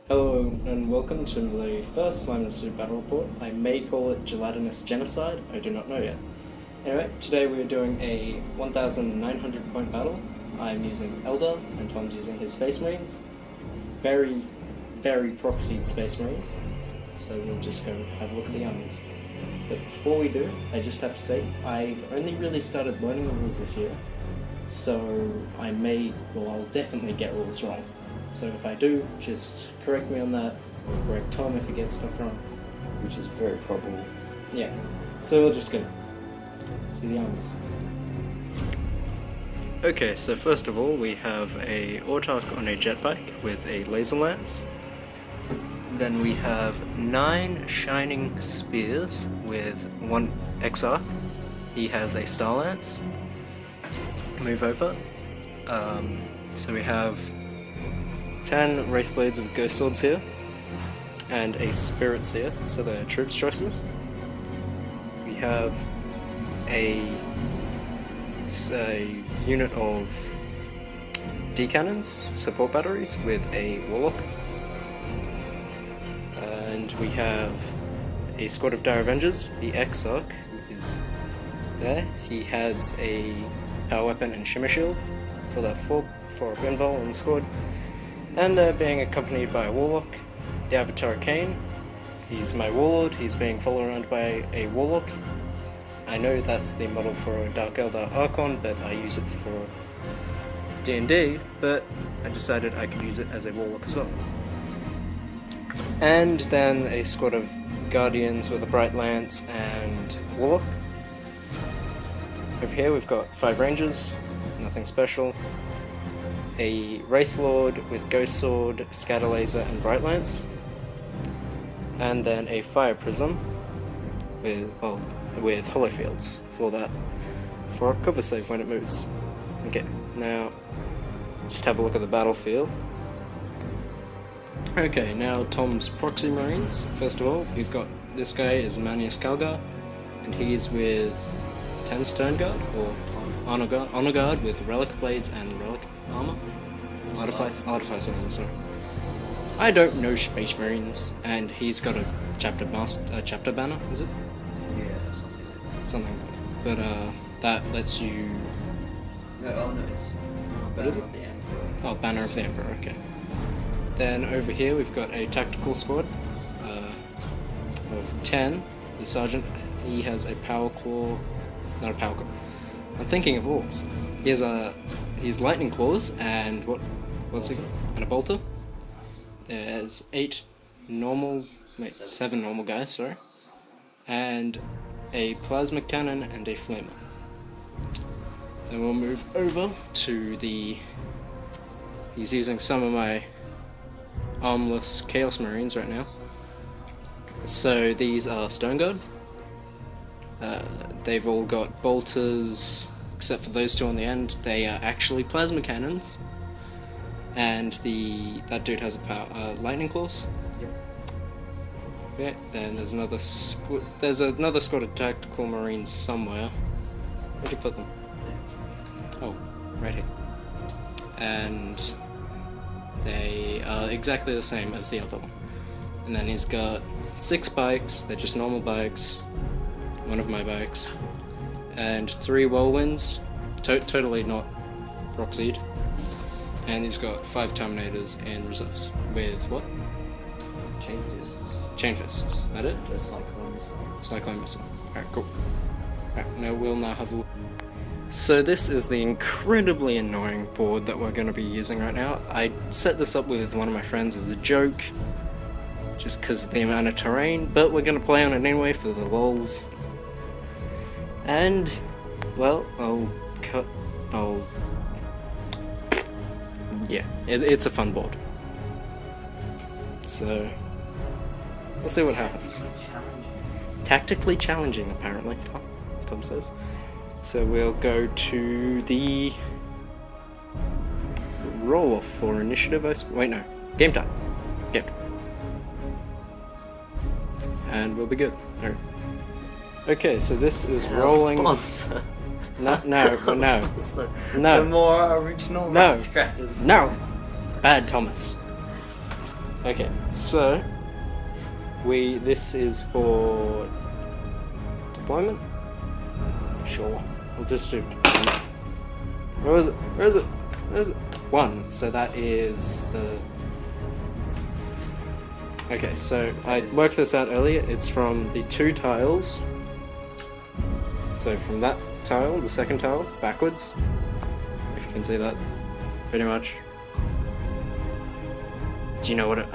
Hello and welcome to the first Slime and Soup Battle Report. I may call it Gelatinous Genocide, I do not know yet. Anyway, today we are doing a 1,900 point battle. I'm using Eldar and Tom's using his Space Marines. Very, very proxied Space Marines. So we'll just go have a look at the armies. But before we do, I just have to say, I've only really started learning the rules this year. So I'll definitely get rules wrong. So if I do, just correct me on that, or correct Tom if he gets stuff wrong. Which is very probable. Yeah. So we'll just go see the armies. Okay, so first of all we have a Autarch on a jetbike with a laser lance. Then we have 9 shining spears with 1 Exarch. He has a star lance. Move over. So we have 10 Wraith Blades with Ghost Swords here, and a Spirit Seer, so they're troops choices. We have a unit of D-cannons, support batteries, with a Warlock. And we have a squad of Dire Avengers, the Exarch, who is there. He has a power weapon and shimmer shield for that 4 Benval in the squad. And they're being accompanied by a Warlock, the Avatar Kane. He's my Warlord, he's being followed around by a Warlock. I know that's the model for a Dark Eldar Archon, but I use it for D&D, but I decided I could use it as a Warlock as well. And then a squad of Guardians with a Bright Lance and Warlock. Over here we've got 5 Rangers, nothing special. A Wraith Lord with Ghost Sword, Scatter Laser, and Bright Lance. And then a Fire Prism with Hollow Fields for a cover save when it moves. Okay, now just have a look at the battlefield. Okay, now Tom's Proxy Marines. First of all, we've got this guy is Manius Calgar, and he's with 10 Stone Guard, or Honor Guard with Relic Blades and Relic Armor. Artificer armor, sorry. I don't know Space Marines, and he's got a chapter banner, is it? Yeah, something like that. Something like that. But that lets you... No, it's What is it? Banner of the Emperor. Oh, Banner of the Emperor, okay. Then over here we've got a tactical squad of 10. The Sergeant, he has a Power Claw... Not a Power Claw. I'm thinking of orcs. He's Lightning Claws, and what's he got? And a Bolter. There's 7 normal guys, sorry. And a Plasma Cannon and a Flamer. Then we'll move over to he's using some of my armless Chaos Marines right now. So these are Stone Guard. They've all got bolters, except for those 2 on the end. They are actually plasma cannons, and that dude has a lightning claws. Yep. Yeah. Then there's another squad of tactical marines somewhere. Where'd you put them? Oh, right here. And they are exactly the same as the other one. And then he's got 6 bikes. They're just normal bikes. One of my bikes, and 3 whirlwinds, totally not proxied, and he's got 5 Terminators in reserves, with what? Chain Fists. Chain Fists, that it? The Cyclone Missile. Cyclone Missile. Alright, cool. Alright, now we'll have a look. So this is the incredibly annoying board that we're going to be using right now. I set this up with one of my friends as a joke, just because of the amount of terrain, but we're going to play on it anyway for the lols. And, well, yeah, it's a fun board. So, we'll see what happens. Tactically challenging, apparently, Tom says. So we'll go to the roll-off for initiative, wait, no, game time. Game time. And we'll be good. Alright. Okay, so this is rolling. Sponsor. No. The more original rice crackers. No! Bad Thomas. Okay, so this is for deployment? Sure. We'll just do deployment. Where is it? Where is it? Where is it? 1. So that is the... Okay, so I worked this out earlier. It's from the 2 tiles. So from that tile, the second tile, backwards. If you can see that, pretty much. Do you know what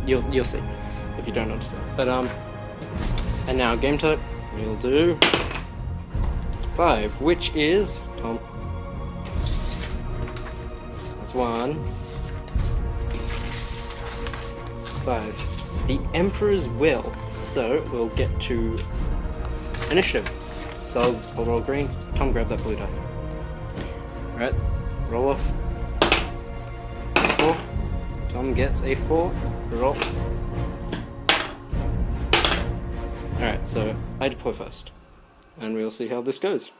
you'll see if you don't understand. But and now game type, we'll do 5, which is Tom. That's 1. 5. The Emperor's Will. So we'll get to initiative. So I'll roll green. Tom, grab that blue die. Alright, roll off. 4. Tom gets a 4. Roll. Alright, so I deploy first. And we'll see how this goes.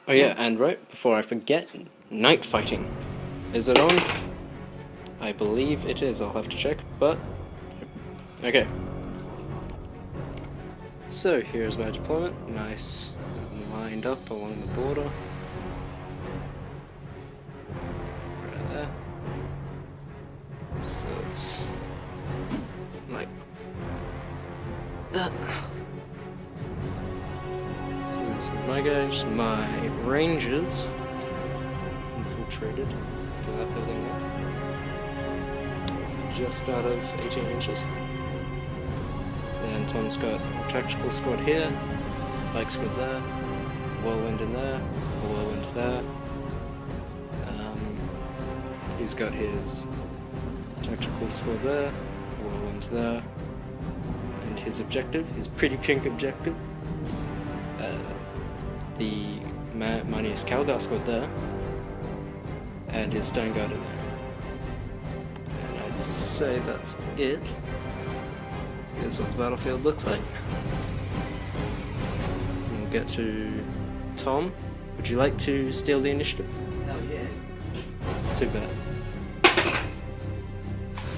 Oh yeah, and right before I forget, night fighting. Is it on? I believe it is. I'll have to check, but... Okay. So here's my deployment. Nice. Lined up along the border. Right there. So it's like that. So this is my guys. My rangers infiltrated to that building there. Just out of 18 inches. Then Tom's got a tactical squad here, bike squad there, whirlwind in there, a whirlwind there. He's got his tactical squad there, whirlwind there, and his objective, his pretty pink objective. The Manius Calgar squad there, and his Stone Guard in there. And I'd say that's it. Here's what the battlefield looks like. We'll get to Tom. Would you like to steal the initiative? Hell yeah. Too bad.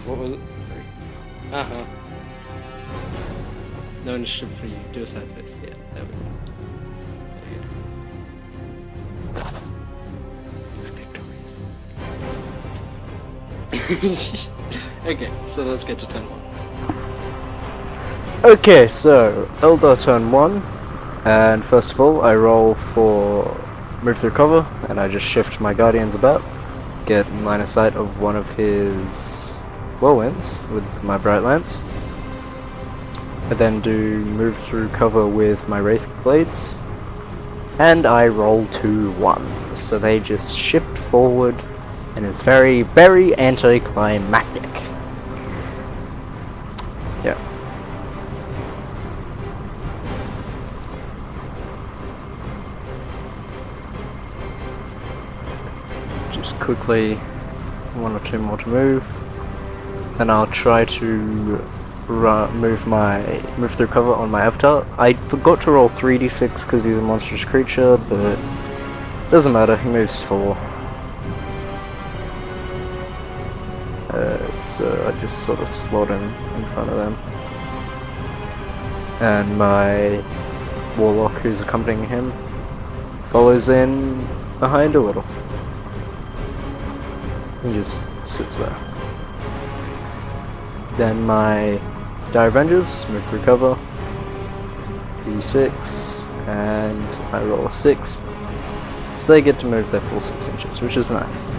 What was it? 3. Uh-huh. No initiative for you. Do a side face. Yeah, there we go. Okay, so let's get to turn 1. Okay, so Eldar turn 1, and first of all I roll for move through cover, and I just shift my guardians about, get line of sight of one of his whirlwinds with my bright lance. I then do move through cover with my wraith blades, and I roll 2 1s, so they just shift forward. And it's very, very anticlimactic. Yeah. Just quickly, 1 or 2 more to move. Then I'll try to move through cover on my avatar. I forgot to roll 3d6 because he's a monstrous creature, but doesn't matter. He moves 4. So I just sort of slot him in front of them. And my warlock who's accompanying him follows in behind a little. He just sits there. Then my Dire Avengers move through cover. 3d6, and I roll a 6. So they get to move their full 6 inches, which is nice.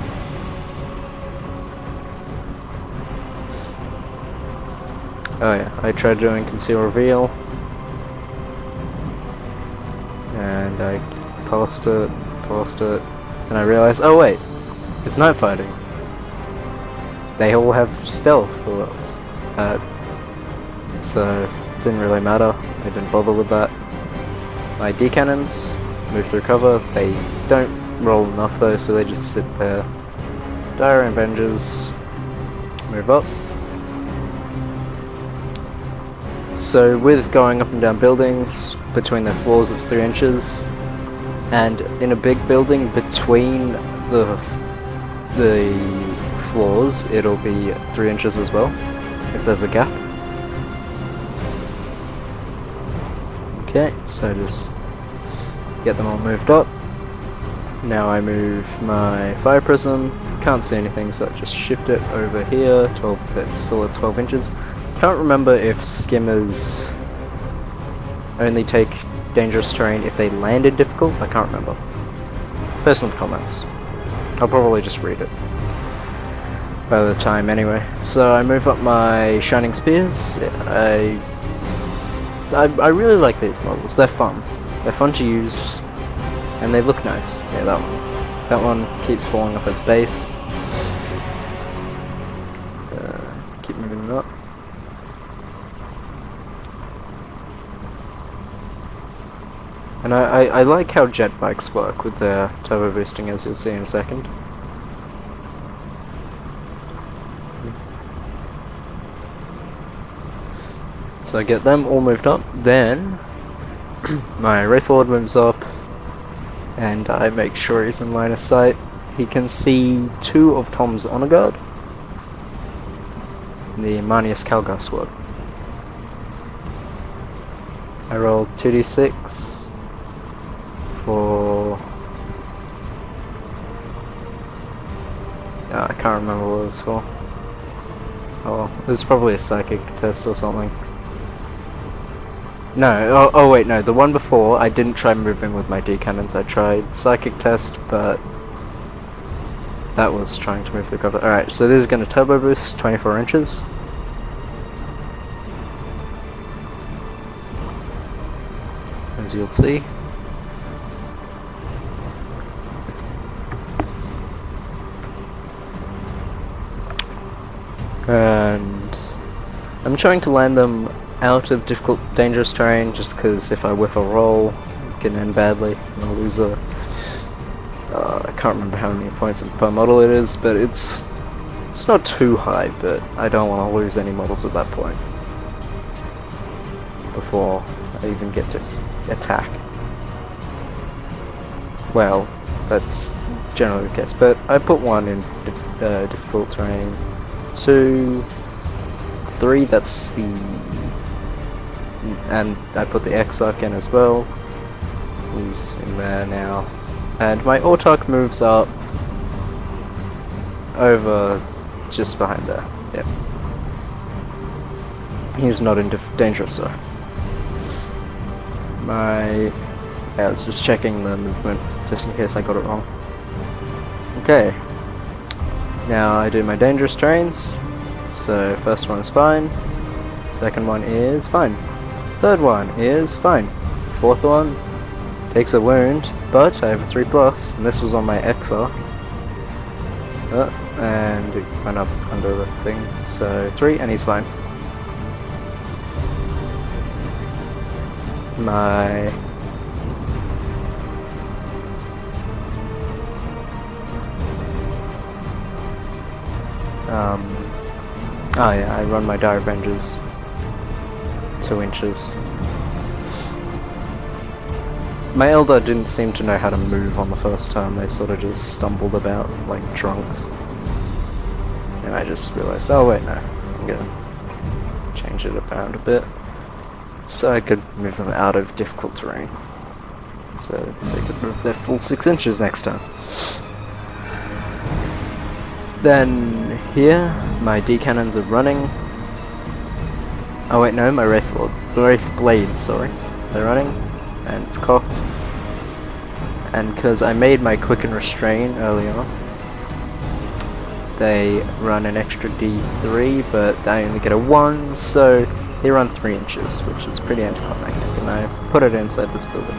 Oh yeah, I tried doing conceal reveal, and I passed it, and I realized, oh wait, it's night fighting. They all have stealth, so it didn't really matter. I didn't bother with that. My D cannons move through cover. They don't roll enough though, so they just sit there. Dire Avengers move up. So with going up and down buildings, between their floors it's 3 inches, and in a big building between the floors, it'll be 3 inches as well, if there's a gap. Okay, so just get them all moved up. Now I move my fire prism, can't see anything, so I just shift it over here, 12 bits, fill it 12 inches. Can't remember if skimmers only take dangerous terrain if they land in difficult, I can't remember. Personal comments. I'll probably just read it by the time anyway. So I move up my shining spears. I really like these models, they're fun. They're fun to use, and they look nice. Yeah, that one. That one keeps falling off its base. Keep moving it up. And I like how jet bikes work with their turbo boosting, as you'll see in a second. So I get them all moved up, then my Wraithlord moves up, and I make sure he's in line of sight. He can see 2 of Tom's honor guard, the Manius Calgar squad. I roll 2d6 for... I can't remember what it was for. Oh well, it was probably a psychic test or something. No, oh wait, no, the one before, I didn't try moving with my D-cannons, I tried psychic test, but that was trying to move the cover. Alright, so this is going to turbo boost 24 inches. As you'll see. And I'm trying to land them out of difficult, dangerous terrain, just because if I whiff a roll, it can end badly, and I'll lose a... I can't remember how many points per model it is, but it's not too high, but I don't want to lose any models at that point before I even get to attack. Well, that's generally the case, but I put 1 in difficult terrain, 2, 3, that's the... and I put the Exarch in as well. He's in there now. And my Autarch moves up over just behind there. Yep. He's not in dangerous though. I was just checking the movement just in case I got it wrong. Okay. Now I do my dangerous terrains. So first one is fine. Second one is fine. Third one is fine. Fourth one takes a wound, but I have a 3+, and this was on my XR. And it went up under the thing, so 3, and he's fine. My... oh yeah, I run my Dire Avengers 2 inches. My Eldar didn't seem to know how to move on the first time, they sort of just stumbled about like drunks. And I just realized, oh wait, no, I'm gonna change it around a bit so I could move them out of difficult terrain. So they could move their full 6 inches next time. Then here, my D-cannons are running. Oh wait, no, my Wraith Blades, sorry. They're running, and it's cocked. And because I made my Quicken Restrain earlier, they run an extra D3, but I only get a 1, so they run 3 inches, which is pretty anticlimactic, and I put it inside this building.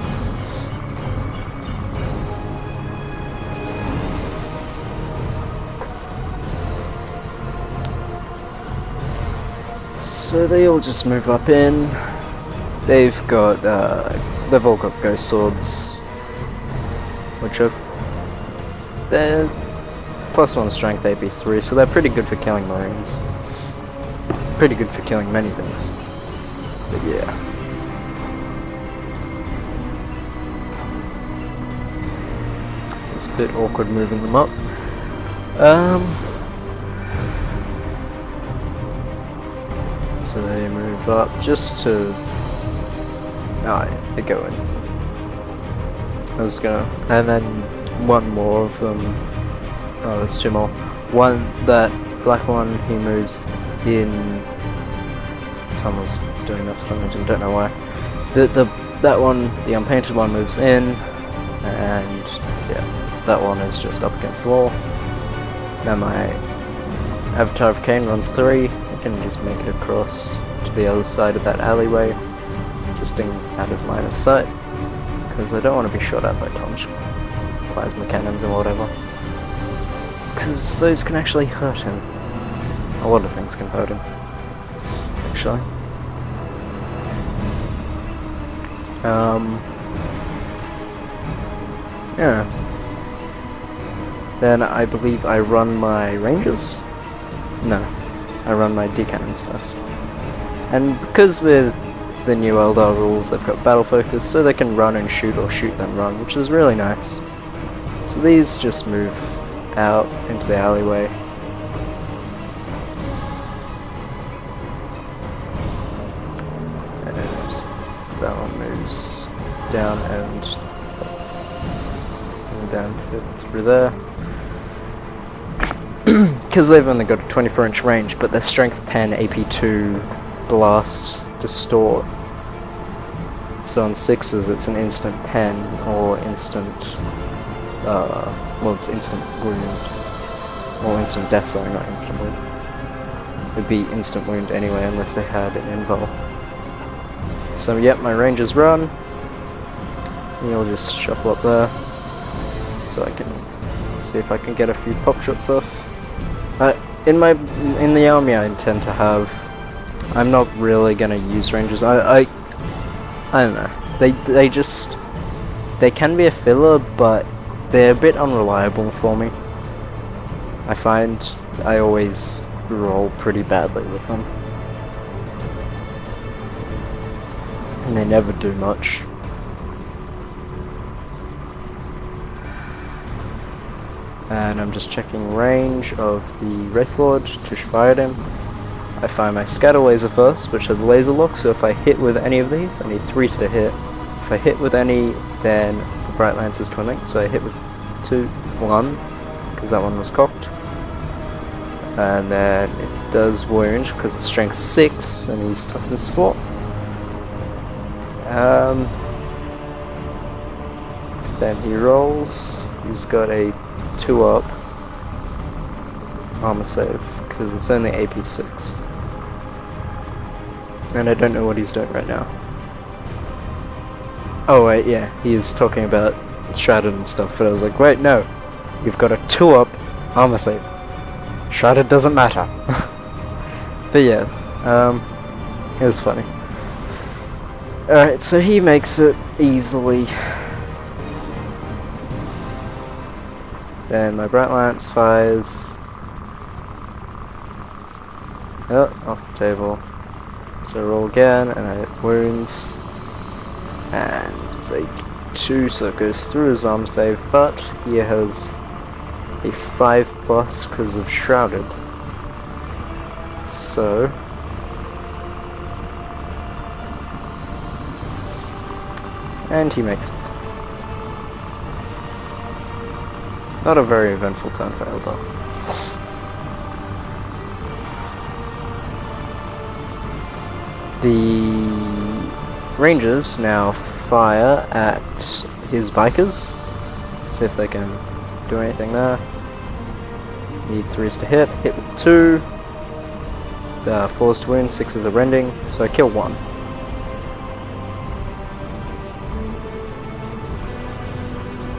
So they all just move up in. They've all got ghost swords, which are they're +1 strength AP3, so they're pretty good for killing marines. Pretty good for killing many things. But yeah. It's a bit awkward moving them up. So they move up just to... Oh, yeah, they go in. I was gonna... And then one more of them... Oh, there's two more. One, that black one, he moves in... Tom was doing that for some reason, don't know why. That one, the unpainted one, moves in, and yeah, that one is just up against the wall. Now my Avatar of Cain runs 3, I can just make it across to the other side of that alleyway, just out of line of sight, because I don't want to be shot at by Tom's plasma cannons or whatever, because those can actually hurt him. A lot of things can hurt him, actually. Yeah. Then I believe I run my Rangers? No, I run my D-Cannons first. And because with the new Eldar rules they've got battle focus, so they can run and shoot or shoot then run, which is really nice. So these just move out into the alleyway. That one moves down and down through there. Because they've only got a 24-inch range, but their strength 10, AP2, blast, distort. So on 6s it's an instant pen or instant, well, it's instant wound. Or instant death, sorry, not instant wound. It'd be instant wound anyway, unless they had an invul. So yep, my Rangers run. You'll just shuffle up there, so I can see if I can get a few pop shots off. In the army, I intend to have. I'm not really gonna use Rangers. I don't know. They can be a filler, but they're a bit unreliable for me. I find I always roll pretty badly with them. And they never do much. And I'm just checking range of the Wraithlord to fire at him. I fire my scatter laser first, which has laser lock, so if I hit with any of these, I need 3s to hit. If I hit with any, then the Bright Lance is twinning, so I hit with 1, because that one was cocked. And then it does wound, because it's strength 6, and he's toughness 4. Then he rolls. He's got a 2-up armor save because it's only AP6, and I don't know what he's doing right now. Oh wait, yeah, he is talking about Shrouded and stuff, but I was like, wait, no, you've got a 2-up armor save. Shrouded doesn't matter. But yeah, it was funny. Alright, so he makes it easily. Then my Bright Lance fires. Oh, off the table. So roll again, and it wounds. And it's a 2, so it goes through his armor save, but he has a 5+ because of Shrouded. So and he makes it. Not a very eventful turn for Eldar. The Rangers now fire at his bikers. See if they can do anything there. Need 3s to hit. Hit with 2. 4s to wound. 6s are rending. So I kill 1.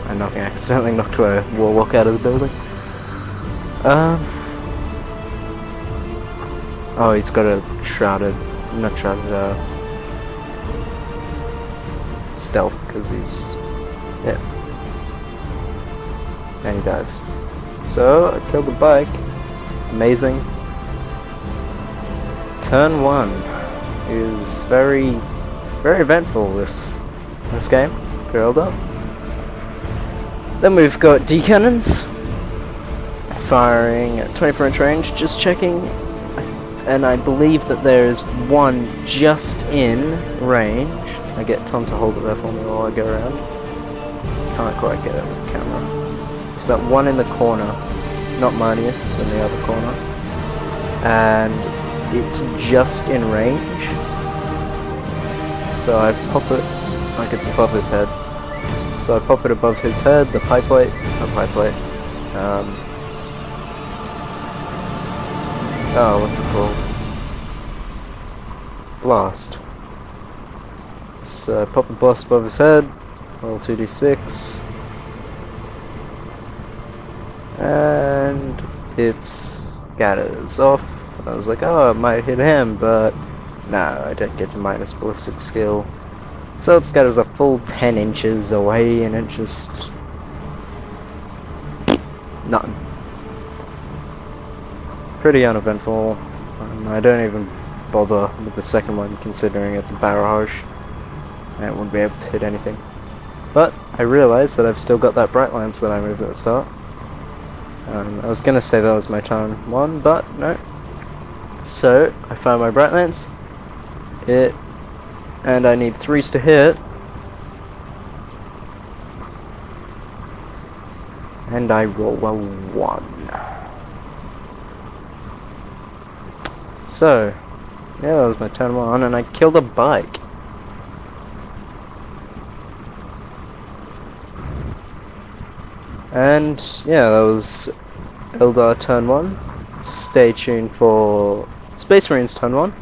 And nothing accidentally knocked a warlock out of the building. Oh, he's got a shrouded, not shrouded, stealth, because he's, yeah. And he dies. So, I killed the bike. Amazing. Turn 1 is very eventful this game for Eldar. Then we've got D-Cannons firing at 24-inch range, just checking. and I believe that there is one just in range. I get Tom to hold it there for me while I go around. Can't quite get it with the camera. It's that one in the corner, not Marnius, in the other corner. And it's just in range. So I pop it like it's above his head. So I pop it above his head, the pipe weight, not pipe weight. Oh, what's it called? Blast. So pop a blast above his head, roll 2d6, and it scatters off. I was like, oh, it might hit him, but no, I don't get to minus ballistic skill. So it scatters a full 10 inches away, and it just... nothing. Pretty uneventful. I don't even bother with the second one, considering it's a barrage. And it wouldn't be able to hit anything. But I realised that I've still got that bright lance that I moved at the start. I was gonna say that was my turn 1, but no. So I found my bright lance. And I need 3s to hit. And I roll a 1. So, yeah, that was my turn 1, and I killed a bike. And yeah, that was Eldar turn 1. Stay tuned for Space Marines turn 1.